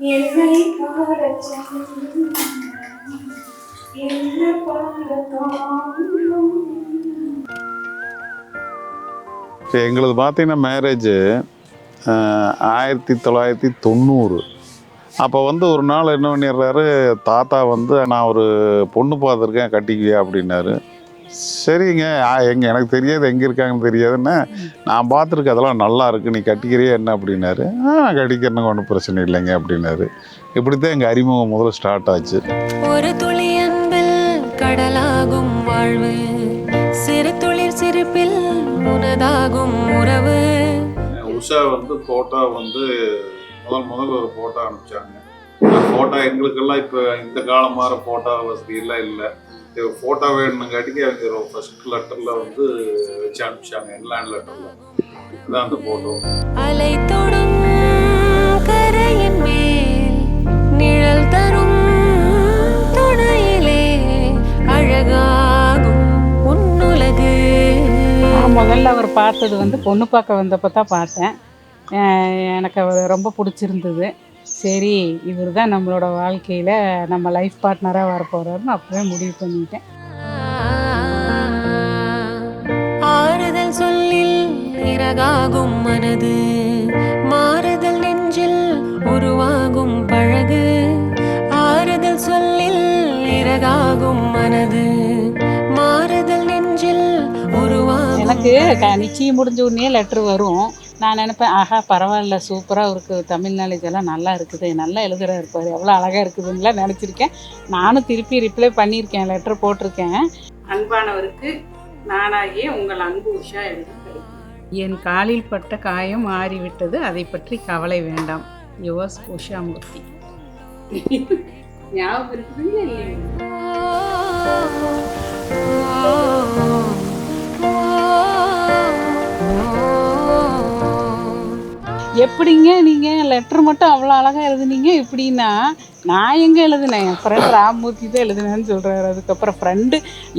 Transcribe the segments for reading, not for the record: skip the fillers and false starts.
என்னை பாடச் சொன்ன என்ன பாடத்தோன்றும். எங்களது பார்த்தீங்கன்னா மேரேஜு 1990. அப்போ ஒரு நாள் என்ன பண்ணிடுறாரு, தாத்தா நான் ஒரு பொண்ணு பார்த்துருக்கேன் கட்டிக்குவியா அப்படின்னாரு. சரிங்க, எனக்கு தெரியாது, எங்கே இருக்காங்கன்னு தெரியாதுன்னு, நான் பார்த்துருக்கேன், அதெல்லாம் நல்லா இருக்குது, நீ கட்டிக்கிறியா என்ன அப்படின்னாரு. கட்டிக்கிறனுங்க ஒன்றும் பிரச்சனை இல்லைங்க அப்படின்னாரு. இப்படி தான் எங்கள் அறிமுகம் முதல்ல ஸ்டார்ட் ஆச்சு. ஒரு துளி அன்பில் கடலாகும் வாழ்வு, சிறு துளிர் சிரிப்பில் உனதாகும் உறவு. உஷா ஃபோட்டோ முதல் ஒரு ஃபோட்டோ அனுப்பிச்சாங்க. அந்த ஃபோட்டோ எங்களுக்கெல்லாம் இப்போ இந்த காலம் மாற ஃபோட்டோ வசதியெல்லாம் இல்லை. ஃபோட்டோ வேணுங்காட்டிக்கு அவங்க ஃபர்ஸ்ட் லெட்டரில் வச்சு அனுப்பிச்சாங்க, இன்லேண்ட் லெட்டரில். அதுதான் அந்த ஃபோட்டோ. அலை தொடும் கரையின் மேல் நிழல் தரும் துணையிலே அழகாகும் உன்னுலகு. முதல்ல அவர் பார்த்தது பொண்ணு பார்க்க வந்தப்போ தான் பார்த்தேன். எனக்கு அவர் ரொம்ப பிடிச்சிருந்தது. சரி, இவர் தான் நம்மளோட வாழ்க்கையில் நம்ம லைஃப் பார்ட்னராக வரப்போகிறாருன்னு அப்போவே முடிவு பண்ணிட்டேன். ஆறுதல் சொல்லில் இறகாகும் மனது, மாறுதல் நெஞ்சில் உருவாகும் பழகு. ஆறுதல் சொல்லில் இறகாகும் மனது, மாறுதல் நெஞ்சில் உருவாகும். எனக்கு நிச்சயம் முடிஞ்ச உடனே லெட்ரு வரும். நான் நினைப்பேன், ஆஹா பரவாயில்ல, சூப்பராக அவருக்கு தமிழ் நாலேஜ் எல்லாம் நல்லா இருக்குது, நல்லா எழுதுறா இருப்பார், எவ்வளோ அழகாக இருக்குதுன்னுலாம் நினச்சிருக்கேன். நானும் திருப்பி ரிப்ளை பண்ணியிருக்கேன், லெட்ரு போட்டிருக்கேன். அன்பானவருக்கு நானாகிய உங்கள் அன்பு உஷா எழுதி, என் காலில் பட்ட காயம் மாறிவிட்டது, அதை பற்றி கவலை வேண்டாம். யுவர்ஸ் உஷா மூர்த்தி. ஞாபகம் இருக்குதுங்க இல்லையா? எப்படிங்க நீங்கள் லெட்ரு மட்டும் அவ்வளோ அழகாக எழுதுனீங்க எப்படின்னா, நான் எங்கே எழுதுனேன், என் ஃப்ரெண்ட் ராமூர்த்தி தான் எழுதுனேன்னு சொல்கிறாரு. அதுக்கப்புறம் ஃப்ரெண்டு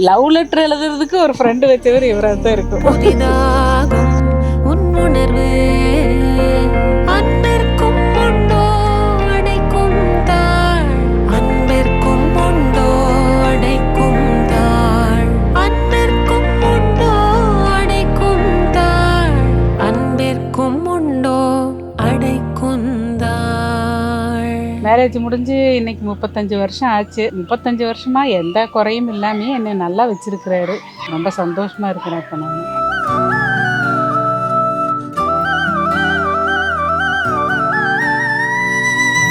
லவ் லெட்ரு எழுதுறதுக்கு ஒரு ஃப்ரெண்டு வச்சவர் இவராக தான் இருக்கும். உன்னுணர்வு அன்பிற்கும் உண்டோ அடைக்கும் தாழ், அன்பிற்கும் உண்டோ அடைக்கும் தாழ், அன்பிற்கும் உண்டோ அடைக்கும் தாழ், அன்பிற்கும் உண்டோ அடைக்கும் தாழ். மேரேஜ் முடிஞ்சு இன்னைக்கு 35 வருஷம் ஆச்சு. 35 வருஷமாக எந்த குறையும் இல்லாமே என்னை நல்லா வச்சுருக்கிறாரு. ரொம்ப சந்தோஷமாக இருக்கிறேன் இப்போ நான்.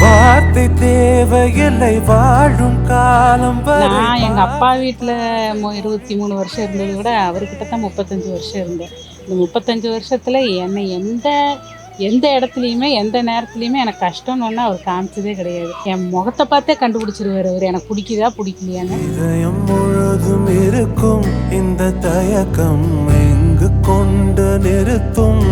வார்த்தை தேவையில்லை வாழும் காலம். நான் எங்கள் அப்பா வீட்டில் 23 வருஷம் இருந்ததை விட அவர்கிட்ட தான் 35 வருஷம் இருந்தேன். இந்த 35 வருஷத்தில் என்னை எந்த இடத்துலையுமே எந்த நேரத்துலையுமே எனக்கு கஷ்டம்னு ஒன்று அவர் காமிச்சதே கிடையாது. என் முகத்தை பார்த்தே கண்டுபிடிச்சிருவார் அவர் எனக்கு பிடிக்குதா பிடிக்கலையான்னு. இதயம் முழுதும் இருக்கும் இந்த தயக்கம் எங்கு கொண்டு நிறுத்தும்.